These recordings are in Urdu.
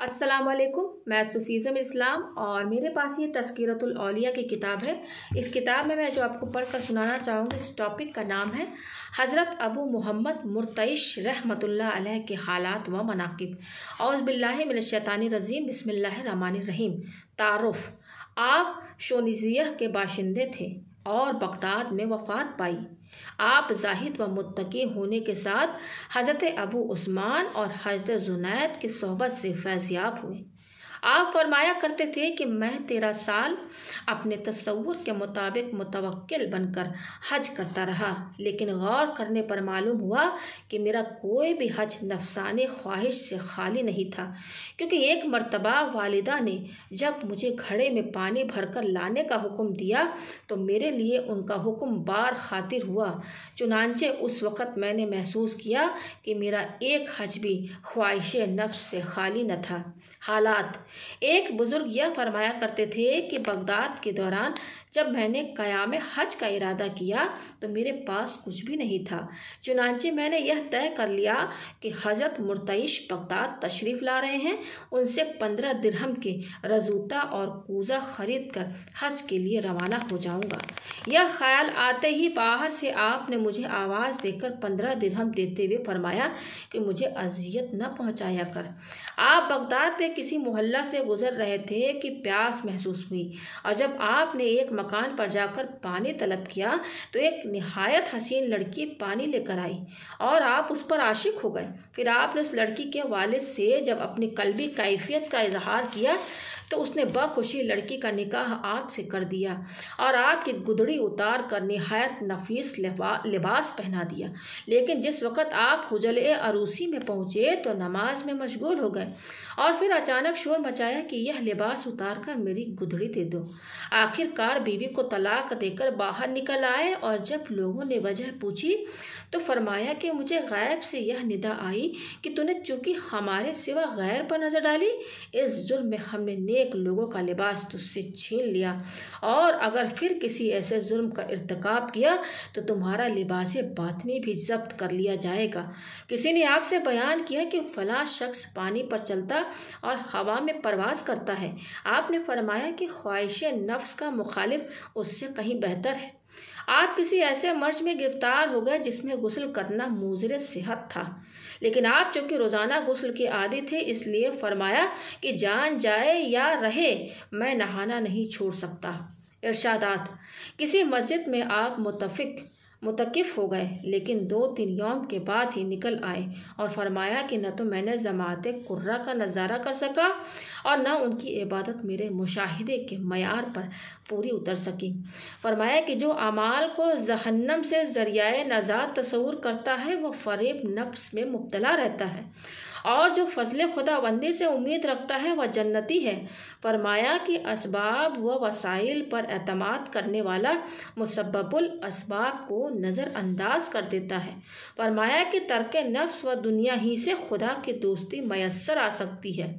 السلام علیکم، میں سفیزم اسلام اور میرے پاس یہ تذکرۃ الاولیاء کی کتاب ہے۔ اس کتاب میں جو آپ کو پڑھ کر سنانا چاہوں گی، اس ٹاپک کا نام ہے حضرت ابو محمد مرتعش رحمۃ اللہ علیہ کے حالات و مناقب۔ اعوذ باللہ من الشیطان الرجیم، بسم اللہ الرحمن الرحیم۔ تعارف: آپ شونیزیہ کے باشندے تھے اور بغداد میں وفات پائی۔ آپ زاہد و متقی ہونے کے ساتھ حضرت ابو عثمان اور حضرت جنید کی صحبت سے فیضیاب ہوئے۔ آپ فرمایا کرتے تھے کہ میں 13 سال اپنے تصور کے مطابق متوکل بن کر حج کرتا رہا، لیکن غور کرنے پر معلوم ہوا کہ میرا کوئی بھی حج نفسانی خواہش سے خالی نہیں تھا، کیونکہ ایک مرتبہ والدہ نے جب مجھے گھڑے میں پانی بھر کر لانے کا حکم دیا تو میرے لیے ان کا حکم بار خاطر ہوا۔ چنانچہ اس وقت میں نے محسوس کیا کہ میرا ایک حج بھی خواہش نفس سے خالی نہ تھا۔ حالات: ایک بزرگ یہ فرمایا کرتے تھے کہ بغداد کے دوران جب میں نے قیام حج کا ارادہ کیا تو میرے پاس کچھ بھی نہیں تھا، چنانچہ میں نے یہ طے کر لیا کہ حضرت مرتعش بغداد تشریف لا رہے ہیں، ان سے 15 درہم کے رزوتہ اور کوزہ خرید کر حج کے لیے روانہ ہو جاؤں گا۔ یہ خیال آتے ہی باہر سے آپ نے مجھے آواز دے کر 15 درہم دیتے ہوئے فرمایا کہ مجھے اذیت نہ پہنچایا کر۔ آپ بغداد کے کسی محلہ سے گزر رہے تھے کہ پیاس محسوس ہوئی، اور جب آپ نے ایک مکان پر جا کر پانی طلب کیا تو ایک نہایت حسین لڑکی پانی لے کر آئی اور آپ اس پر عاشق ہو گئے۔ پھر آپ نے اس لڑکی کے والد سے جب اپنی قلبی کیفیت کا اظہار کیا تو اس نے بخوشی لڑکی کا نکاح آپ سے کر دیا اور آپ کی گدڑی اتار کر نہایت نفیس لباس پہنا دیا۔ لیکن جس وقت آپ حجلِ عروسی میں پہنچے تو نماز میں مشغول ہو گئے اور پھر اچانک شور مچایا کہ یہ لباس اتار کر میری گدڑی دے دو۔ آخر کار بیوی کو طلاق دے کر باہر نکل آئے، اور جب لوگوں نے وجہ پوچھی تو فرمایا کہ مجھے غیب سے یہ ندا آئی کہ تو نے چونکہ ہمارے سوا غیر پر نظر ڈالی، اس جرم میں ہم نے نیک لوگوں کا لباس تجھ سے چھین لیا، اور اگر پھر کسی ایسے جرم کا ارتکاب کیا تو تمہارا لباس باطنی بھی ضبط کر لیا جائے گا۔ کسی نے آپ سے بیان کیا کہ فلاں شخص پانی پر چلتا اور ہوا میں پرواز کرتا ہے۔ آپ نے فرمایا کہ خواہش نفس کا مخالف اس سے کہیں بہتر ہے۔ آپ کسی ایسے مرض میں گرفتار ہو گئے جس میں غسل کرنا موزر صحت تھا، لیکن آپ چونکہ روزانہ غسل کے عادی تھے، اس لیے فرمایا کہ جان جائے یا رہے میں نہانا نہیں چھوڑ سکتا۔ ارشادات: کسی مسجد میں آپ متقف ہو گئے، لیکن 2-3 یوم کے بعد ہی نکل آئے اور فرمایا کہ نہ تو میں نے جماعت قرہ کا نظارہ کر سکا اور نہ ان کی عبادت میرے مشاہدے کے معیار پر پوری اتر سکی۔ فرمایا کہ جو اعمال کو جہنم سے ذریعہ نجات تصور کرتا ہے وہ فریب نفس میں مبتلا رہتا ہے، اور جو فضل خداوندی سے امید رکھتا ہے وہ جنتی ہے۔ فرمایا کہ اسباب و وسائل پر اعتماد کرنے والا مسبب الاسباب کو نظر انداز کر دیتا ہے۔ فرمایا کہ ترک نفس و دنیا ہی سے خدا کی دوستی میسر آ سکتی ہے۔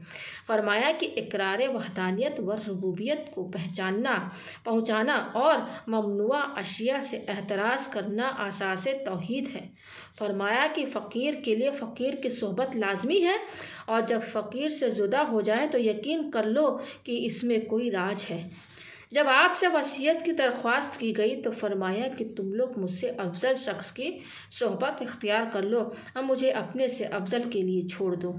فرمایا کہ اقرار وحدانیت و ربوبیت کو پہنچانا اور ممنوع اشیاء سے احتراز کرنا اساس توحید ہے۔ فرمایا کہ فقیر کے لیے فقیر کی صحبت لازمی ہے، اور جب فقیر سے جدا ہو جائے تو یقین کر لو کہ اس میں کوئی راج ہے۔ جب آپ سے وصیت کی درخواست کی گئی تو فرمایا کہ تم لوگ مجھ سے افضل شخص کی صحبت اختیار کر لو اور مجھے اپنے سے افضل کے لیے چھوڑ دو۔